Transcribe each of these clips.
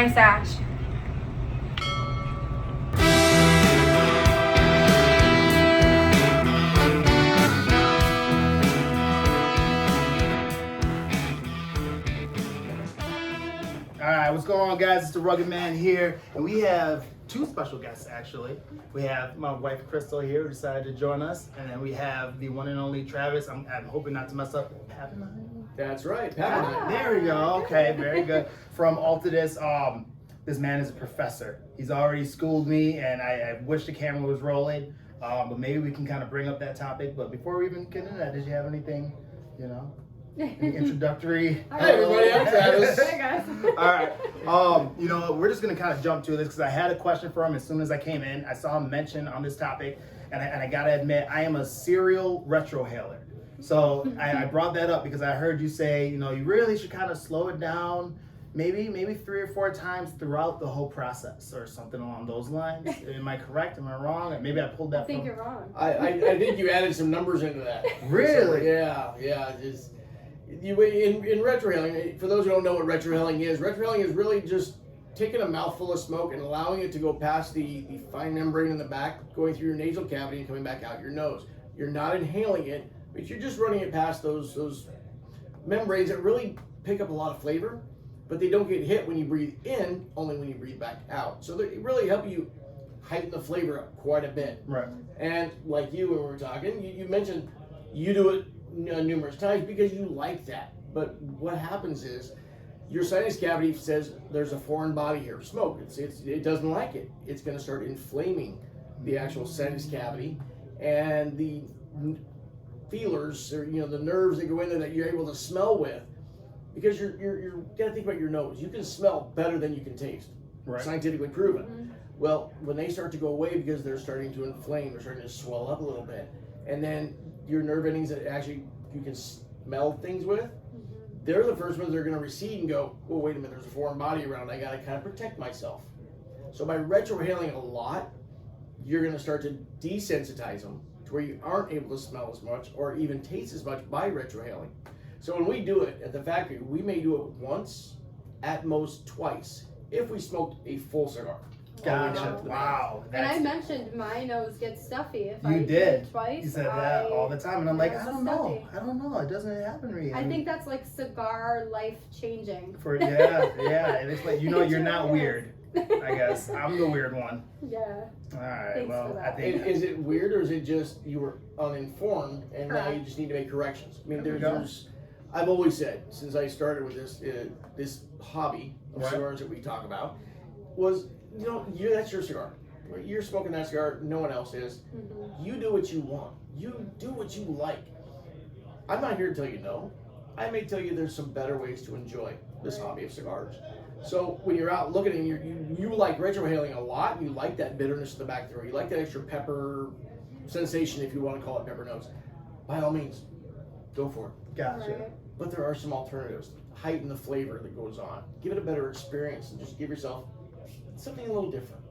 Nice ash. Alright, what's going on, guys? It's the Rugged Man here, and we have two special guests actually. We have my wife Crystal here who decided to join us, and then we have the one and only Travis. I'm hoping not to mess up. Pappenheim? That's right, Pappenheim. There we go. Okay, very good. From Altadis. This man is a professor. He's already schooled me, and I wish the camera was rolling. But maybe we can kind of bring up that topic. But before we even get into that, did you have anything, any introductory? Hi everybody, I'm Travis. Hey guys. All right. We're just gonna kind of jump to this because I had a question for him as soon as I came in. I saw him mention on this topic, and I gotta admit, I am a serial retrohaler. So I brought that up because I heard you say, you really should kind of slow it down, maybe 3 or 4 times throughout the whole process or something along those lines. Am I correct? Am I wrong? Maybe I pulled that. I think you're wrong. I think you added some numbers into that. Really? Yeah. In retrohaling, for those who don't know what retrohaling is really just taking a mouthful of smoke and allowing it to go past the fine membrane in the back, going through your nasal cavity and coming back out your nose. You're not inhaling it, but you're just running it past those membranes that really pick up a lot of flavor, but they don't get hit when you breathe in, only when you breathe back out. So they really help you heighten the flavor up quite a bit. Right. And like you, when we were talking, you mentioned you do it numerous times because you like that. But what happens is your sinus cavity says there's a foreign body here, smoke. It doesn't like it. It's going to start inflaming the actual sinus cavity, and the feelers, or the nerves that go in there that you're able to smell with, because you're got to think about your nose. You can smell better than you can taste. Right. Scientifically proven. Mm-hmm. Well, when they start to go away because they're starting to inflame, they're starting to swell up a little bit, and then your nerve endings that actually you can smell things with, they're the first ones that are going to recede and go, oh, wait a minute, there's a foreign body around. I got to kind of protect myself. So by retrohaling a lot, you're going to start to desensitize them to where you aren't able to smell as much or even taste as much by retrohaling. So when we do it at the factory, we may do it once, at most twice, if we smoked a full cigar. Gotcha. Wow. And I mentioned my nose gets stuffy if I You do did. it twice. You said that all the time, and I'm like, I don't know. Stuffy. It doesn't happen to me. I think that's like cigar life changing. Yeah. And it's like, you're not weird. I guess I'm the weird one. Yeah. All right. Thanks Well, for that. I think. Is it weird, or is it just you were uninformed and now Correct. you just need to make corrections? I mean, There we go. I've always said, since I started with this hobby of Right. cigars that we talk about, was that's your cigar. You're smoking that cigar. No one else is. Mm-hmm. You do what you want. You do what you like. I'm not here to tell you no. I may tell you there's some better ways to enjoy this hobby of cigars. So when you're out looking and you like retrohaling a lot, you like that bitterness in the back throat, you like that extra pepper sensation, if you want to call it pepper notes, by all means, go for it. Gotcha. Right. But there are some alternatives. Heighten the flavor that goes on. Give it a better experience and just give yourself something a little different.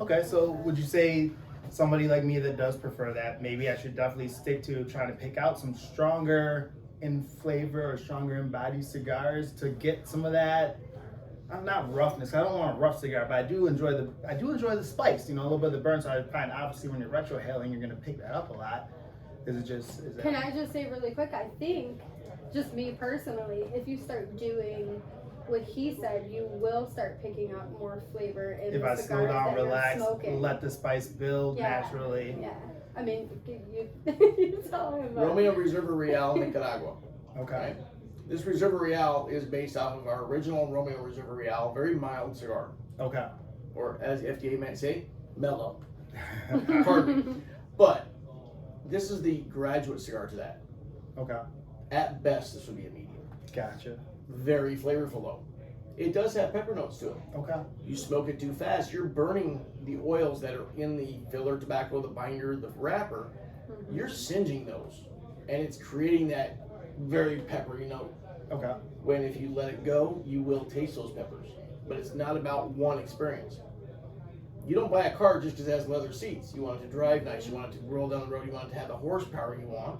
Okay, so would you say somebody like me that does prefer that, maybe I should definitely stick to trying to pick out some stronger in flavor or stronger in body cigars to get some of that, not roughness. I don't want a rough cigar, but I do enjoy the spice, a little bit of the burn. So I find obviously when you're retrohaling, you're gonna pick that up a lot. Can I just say really quick? I think, just me personally, if you start doing what he said, you will start picking up more flavor in if the I cigars slow down, that you're relax, smoking. let the spice build naturally. Yeah. I mean, you tell him about Romeo Reserva Real, Nicaragua. Okay. This Reserva Real is based off of our original Romeo Reserva Real, very mild cigar. Okay. Or as FDA might say, mellow. Pardon me. But this is the graduate cigar to that. Okay. At best, this would be a medium. Gotcha. Very flavorful though. It does have pepper notes to it. Okay. You smoke it too fast, you're burning the oils that are in the filler tobacco, the binder, the wrapper. Mm-hmm. You're singeing those, and it's creating that very peppery note. Okay. When if you let it go, you will taste those peppers. But it's not about one experience. You don't buy a car just because it has leather seats. You want it to drive nice, you want it to roll down the road, you want it to have the horsepower you want.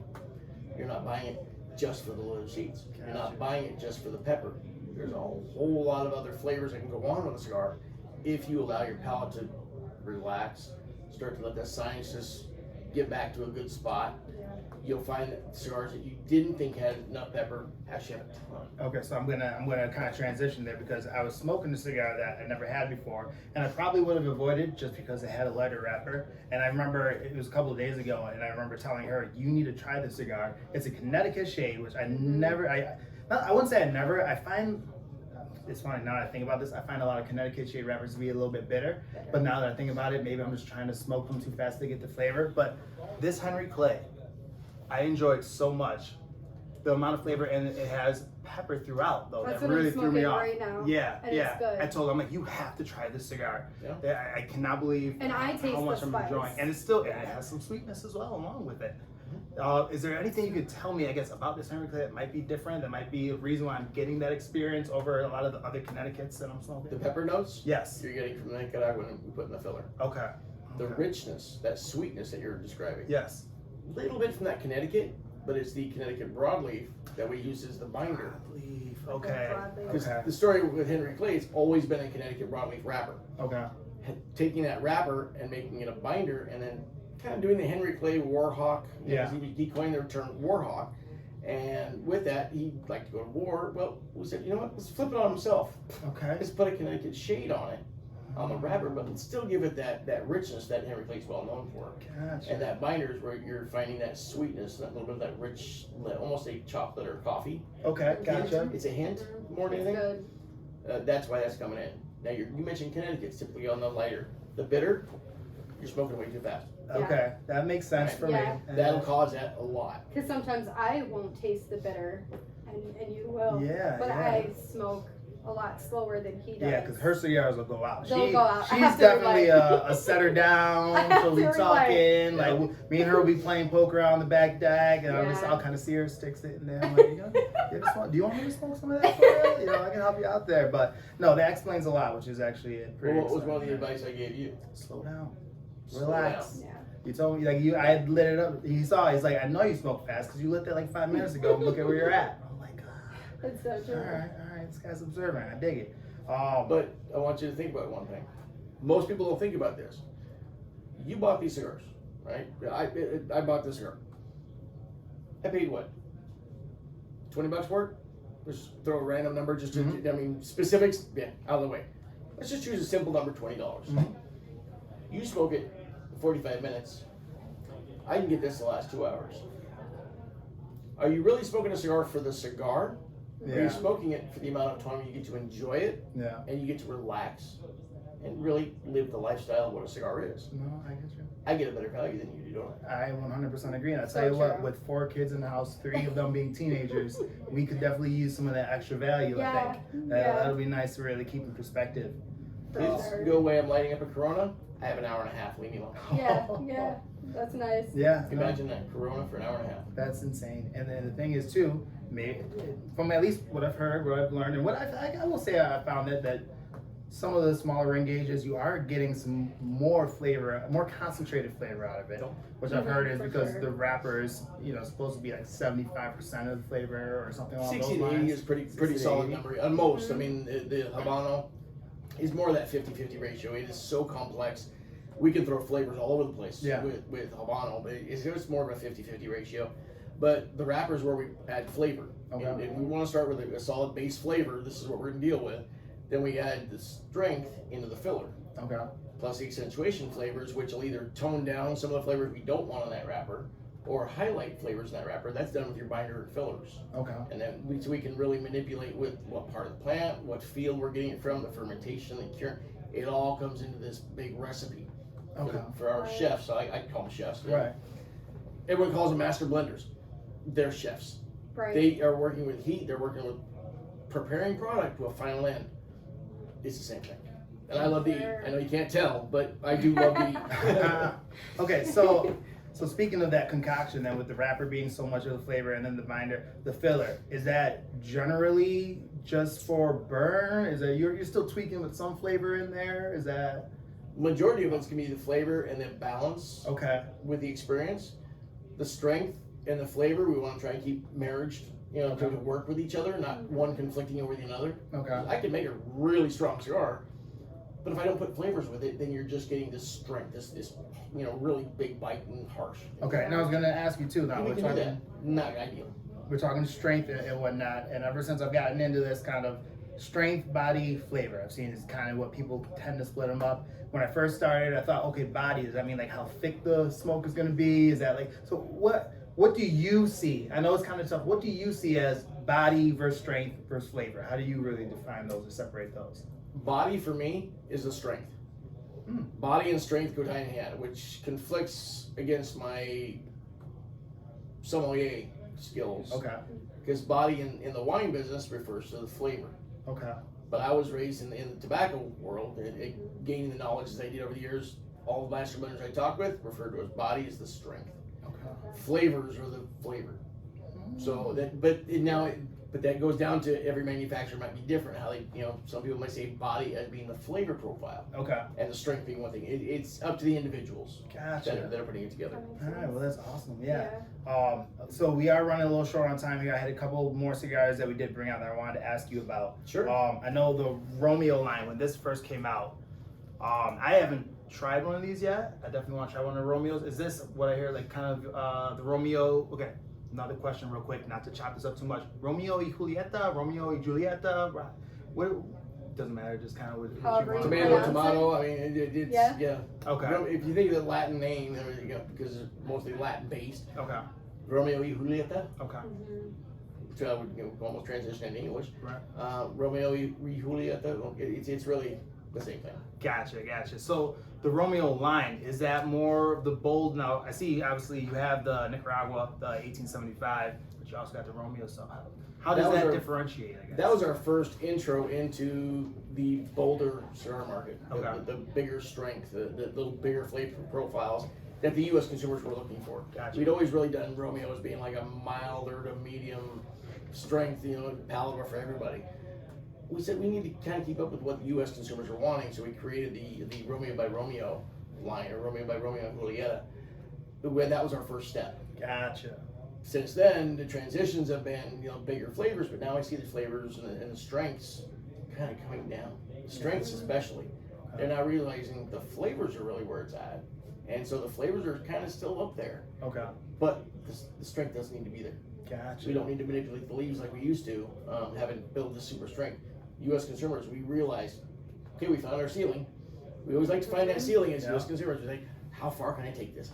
You're not buying it just for the leather seats. You're not buying it just for the pepper. There's a whole lot of other flavors that can go on with a cigar if you allow your palate to relax, start to let that sinuses get back to a good spot. You'll find that cigars that you didn't think had nut pepper actually have a ton. Okay, so I'm gonna kind of transition there because I was smoking a cigar that I never had before, and I probably would have avoided just because it had a lighter wrapper. And I remember it was a couple of days ago, and I remember telling her, "You need to try this cigar. It's a Connecticut shade, which I wouldn't say I never. I find it's funny now that I think about this. I find a lot of Connecticut shade wrappers to be a little bit bitter, but now that I think about it, maybe I'm just trying to smoke them too fast to get the flavor. But this Henry Clay, I enjoyed so much the amount of flavor, and it has pepper throughout though. That's that what really I'm threw me smoking off. right now. Yeah, and yeah. It's good. I told him, I'm like, you have to try this cigar. Yeah. I cannot believe And I taste how much the I'm spice. enjoying, and it has some sweetness as well along with it. Is there anything you could tell me, I guess, about this Henry Clay that might be different? That might be a reason why I'm getting that experience over a lot of the other Connecticut's that I'm smoking. The pepper notes, Yes. you're getting from the Nicaragua when we put in the filler. Okay. The Okay. richness, that sweetness that you're describing. Yes. A little bit from that Connecticut, but it's the Connecticut broadleaf that we use as the binder. Broadleaf. Okay. Because Okay. the story with Henry Clay, it's always been a Connecticut broadleaf wrapper. Okay. Taking that wrapper and making it a binder, and then kind of doing the Henry Clay Warhawk. Yeah. He coined the term Warhawk, and with that, he liked to go to war. Well, we said, you know what? Let's flip it on himself. Okay. Let's put a Connecticut shade on it, on the wrapper, but let's still give it that richness that Henry Clay's well known for. Gotcha. And that binder is where you're finding that sweetness, that little bit of that rich, almost a chocolate or coffee. Okay. Gotcha. It's a hint more than It's anything. good. That's why that's coming in. Now you mentioned Connecticut's typically on the lighter. The bitter, you're smoking way too fast. Okay. That makes sense for Yeah. me. That'll cause that a lot. Because sometimes I won't taste the bitter, and you will. Yeah. But yeah. I smoke a lot slower than he does. Yeah, because her cigars will go out. They'll go out. I She's have to definitely relight. a setter down. I have She'll be to talking. relight. Like me and her will be playing poker on the back deck, and Yeah. I'll kind of see her stick sitting there. I'm like, do you want me to smoke some of that for you? You know, I can help you out there. But no, that explains a lot, which is actually pretty. Well, what was exciting. one of the advice I gave you? Slow down. Slow Relax. down. Yeah. You told me I had lit it up. He's like, I know you smoke fast because you lit that like 5 minutes ago. Look at where you're at. I'm like, It's so true. all right, this guy's observant. I dig it. But I want you to think about one thing. Most people don't think about this. You bought these cigars, right? I bought this cigar. I paid what? $20 for it? Just throw a random number just to, I mean, specifics, yeah, out of the way. Let's just choose a simple number, $20. You smoke it 45 minutes. I can get this to last 2 hours. Are you really smoking a cigar for the cigar? Or are you smoking it for the amount of time you get to enjoy it Yeah. and you get to relax and really live the lifestyle of what a cigar is? No, I get you. I get a better value than you do, don't I? I 100% agree. And I'll So tell you what, true. with 4 kids in the house, 3 of them being teenagers, we could definitely use some of that extra value, Yeah, I think. That'll be nice to really keep in perspective. For Kids sure. go away, I'm lighting up a Corona, I have an hour and a half, leave me alone. Yeah, that's nice. Yeah, no, Imagine that, Corona for an hour and a half. that's insane. And then the thing is, too, maybe, from at least what I've heard, what I've learned, and what I will say I found that some of the smaller ring gauges, you are getting some more flavor, more concentrated flavor out of it, which I've heard is for because sure. the wrapper is, supposed to be like 75% of the flavor or something along 60 those to 80 lines. is pretty 60 to solid 80. number. On most, I mean, the Habano is more of that 50-50 ratio. It is so complex. We can throw flavors all over the place with Habano, but it's just more of a 50-50 ratio. But the wrapper is where we add flavor. Okay. And we want to start with a solid base flavor. This is what we're going to deal with. Then we add the strength into the filler. Okay. Plus the accentuation flavors, which will either tone down some of the flavors we don't want on that wrapper or highlight flavors in that wrapper. That's done with your binder and fillers. Okay. And then we can really manipulate with what part of the plant, what field we're getting it from, the fermentation, the cure. It all comes into this big recipe for our chefs. I call them chefs. Right. Everyone calls them master blenders. They're chefs. Right. They are working with heat. They're working with preparing product to a final end. It's the same thing. And I love to eat. I know you can't tell, but I do love to eat. Okay, so speaking of that concoction, then with the wrapper being so much of the flavor, and then the binder, the filler, is that generally just for burn? Is that you're still tweaking with some flavor in there? Is that Majority of it's gonna be the flavor and then balance okay? with the experience. The strength and the flavor we want to try and keep married you know, to work with each other, not one conflicting over the other. Okay. I can make a really strong cigar, but if I don't put flavors with it, then you're just getting this strength, this you know, really big bite and harsh. Okay, and I was gonna ask you too. Now We can do that. Not ideal. we're talking strength and whatnot, and ever since I've gotten into this kind of strength, body, flavor, I've seen is kind of what people tend to split them up. When I first started, I thought, okay, body, does that mean like how thick the smoke is gonna be? Is that like, so what do you see? I know it's kind of tough. What do you see as body versus strength versus flavor? How do you really define those or separate those? Body for me is the strength. Body and strength go hand in hand, which conflicts against my sommelier skills. Okay. Because body in the wine business refers to the flavor. Okay. But I was raised in the tobacco world, and gaining the knowledge as I did over the years. All the master blenders I talk with refer to as body as the strength. Okay. Flavors are the flavor. So that, but that goes down to every manufacturer might be different. How they, you know, some people might say body as being the flavor profile, Okay. and the strength being one thing. It's up to the individuals Gotcha. that are putting it together. All right, well that's awesome. Yeah. So we are running a little short on time here. I had a couple more cigars that we did bring out that I wanted to ask you about. Sure. I know the Romeo line when this first came out. I haven't tried one of these yet. I definitely want to try one of the Romeos. Is this what I hear like kind of the Romeo? Okay. Another question, real quick, not to chop this up too much. Romeo y Julieta, Romeo y Julieta. What? Doesn't matter. Just kind of what you However want. you Tomato. I mean, it's yeah. Okay. If you think of the Latin name, you know, because it's mostly Latin based. Okay. Romeo y Julieta. Okay. Which I would, you know, almost transition into English. Right. Romeo y Julieta. It's really the same thing. Gotcha. So the Romeo line, is that more of the bold? Now I see obviously you have the Nicaragua, the 1875, but you also got the Romeo. So how does that differentiate? I guess That was our first intro into the bolder cigar market. Okay. The bigger strength, the little bigger flavor profiles that the U.S. consumers were looking for. Gotcha. We'd always really done Romeo as being like a milder to medium strength, you know, palatable for everybody. We said we need to kind of keep up with what the U.S. consumers are wanting, so we created the Romeo by Romeo line, or Romeo by Romeo and Julieta. That was our first step. Gotcha. Since then, the transitions have been, you know, bigger flavors, but now I see the flavors and the strengths kind of coming down. The strengths especially. They're now realizing the flavors are really where it's at. And so the flavors are kind of still up there. Okay. But the strength doesn't need to be there. Gotcha. We don't need to manipulate the leaves like we used to, having built the super strength. U.S. consumers, we realized, okay, we found our ceiling. We always like to find that ceiling as U.S. consumers. We think, how far can I take this?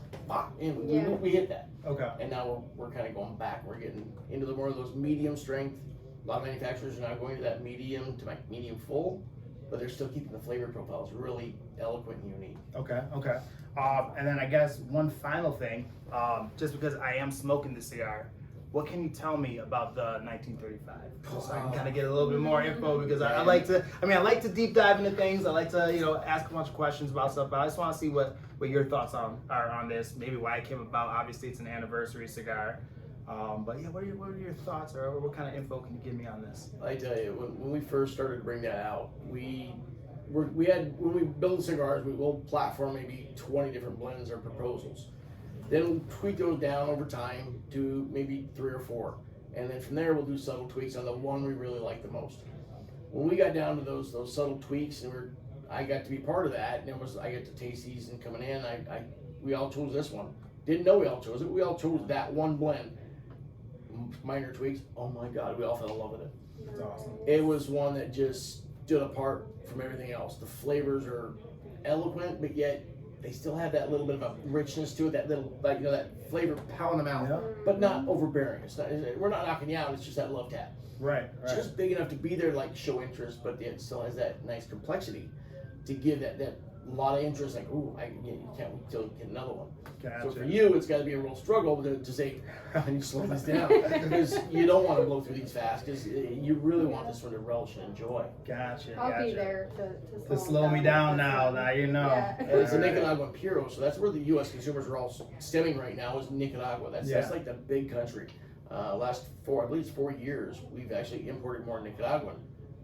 And we hit that. Okay. And now we're kind of going back. We're getting into the more of those medium strength. A lot of manufacturers are now going to that medium to like medium full, but they're still keeping the flavor profiles really eloquent and unique. Okay. And then I guess one final thing, just because I am smoking this cigar, what can you tell me about the 1935? Just so I can kind of get a little bit more info, because I like to deep dive into things. I like to, you know, ask a bunch of questions about stuff, but I just want to see what your thoughts are on this, maybe why it came about. Obviously it's an anniversary cigar. But yeah, what are your thoughts, or what kind of info can you give me on this? I tell you, when we first started to bring that out, when we build cigars, we will platform maybe 20 different blends or proposals. Then we'll tweak those down over time to maybe 3 or 4. And then from there, we'll do subtle tweaks on the one we really like the most. When we got down to those subtle tweaks, and I got to be part of that, and I got to taste these, and coming in, we all chose this one. Didn't know we all chose it. We all chose that one blend. Minor tweaks. Oh my God, we all fell in love with it. That's awesome. It was one that just stood apart from everything else. The flavors are eloquent, but yet they still have that little bit of a richness to it, that little, like, you know, that flavor pound in the mouth, but not overbearing. We're not knocking you out, it's just that love tap. Right. Just big enough to be there, like, show interest, but it still has that nice complexity to give that lot of interest, like, ooh, you can't wait till you get another one. Gotcha. So for you, it's got to be a real struggle to say, I need to slow this down, because you don't want to blow through these fast, because you really want this one to relish and enjoy. Gotcha. I'll be there to slow me down now. Now you know. Yeah. And it's a Nicaraguan Puro, so that's where the U.S. consumers are all stemming right now, is Nicaragua. That's like the big country. Last 4 years, we've actually imported more Nicaraguan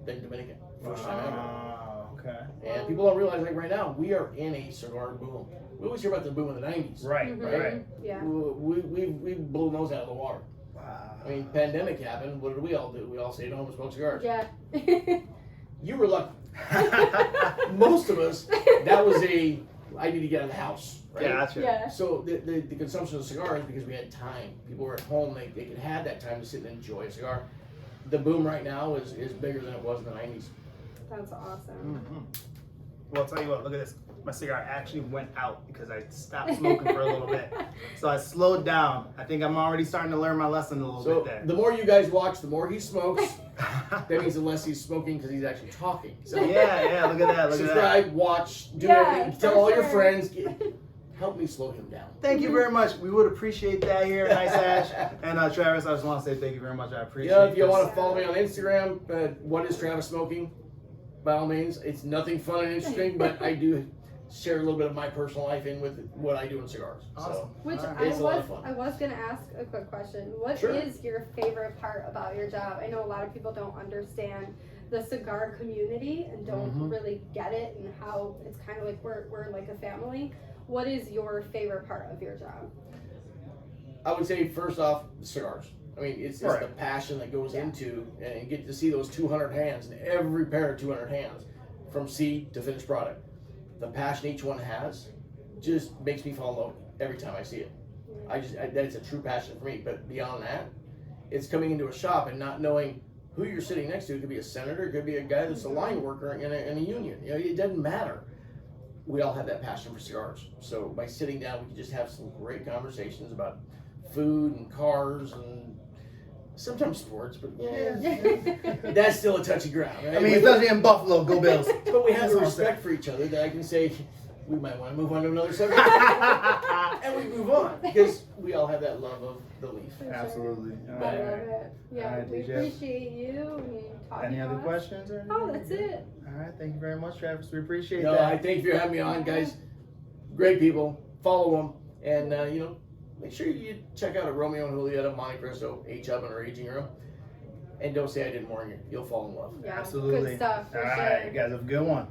than Dominican. First time ever. Okay. And people don't realize, like, right now, we are in a cigar boom. We always hear about the boom of the 90s. Right. Yeah. We've blown those out of the water. Wow. I mean, pandemic happened. What did we all do? We all stayed home and smoked cigars. Yeah. You were lucky. Most of us, that was I need to get out of the house, right? Gotcha. Yeah. So the consumption of cigars, because we had time. People were at home. They could have that time to sit and enjoy a cigar. The boom right now is bigger than it was in the 90s. That's awesome. Mm-hmm. Well, I'll tell you what, look at this. My cigar actually went out because I stopped smoking for a little bit. So I slowed down. I think I'm already starting to learn my lesson a little bit there. The more you guys watch, the more he smokes. That means the less he's smoking because he's actually talking. So Yeah, look at that. Look at that. subscribe, watch, do Yeah, everything. Tell for all your sure. friends. Help me slow him down. Thank you very much. We would appreciate that here at Nice Ash. And Travis, I just want to say thank you very much. I appreciate Yeah, if you this. want to follow me on Instagram, what is Travis smoking? By all means, it's nothing fun and interesting, but I do share a little bit of my personal life in with what I do in cigars. Awesome. So Which All right. I It's a lot of was fun. gonna ask a quick question. What is Sure. your favorite part about your job? I know a lot of people don't understand the cigar community and don't Mhm. really get it and how it's kind of like we're like a family. What is your favorite part of your job? I would say first off, the cigars. I mean, it's Right. the passion that goes Yeah. into, and get to see those 200 hands, and every pair of 200 hands, from seed to finished product. The passion each one has just makes me fall in love every time I see it. That's a true passion for me. But beyond that, it's coming into a shop and not knowing who you're sitting next to. It could be a senator, it could be a guy that's a line worker in a union. You know, it doesn't matter. We all have that passion for cigars. So by sitting down, we can just have some great conversations about food and cars and sometimes sports, but that's still a touchy ground, right? I mean, especially in Buffalo, go Bills. But we have That's the all I'm respect for each other that I can say we might want to move on to another subject, and we move on because we all have that love of the leaf. For sure. Absolutely. All I right. love it. Yeah, All right, we DJ. appreciate you and talking Any other to us. questions? Or Oh, anything? that's it. All right. Thank you very much, Travis. We appreciate No, that. I thank you for having me on, guys. Great people. Follow them, and make sure you check out a Romeo and Julieta, Montecristo, H-Up in our aging room. And don't say I didn't warn you. You'll fall in love. Yeah, Absolutely. good stuff for All sure. right. You guys have a good one.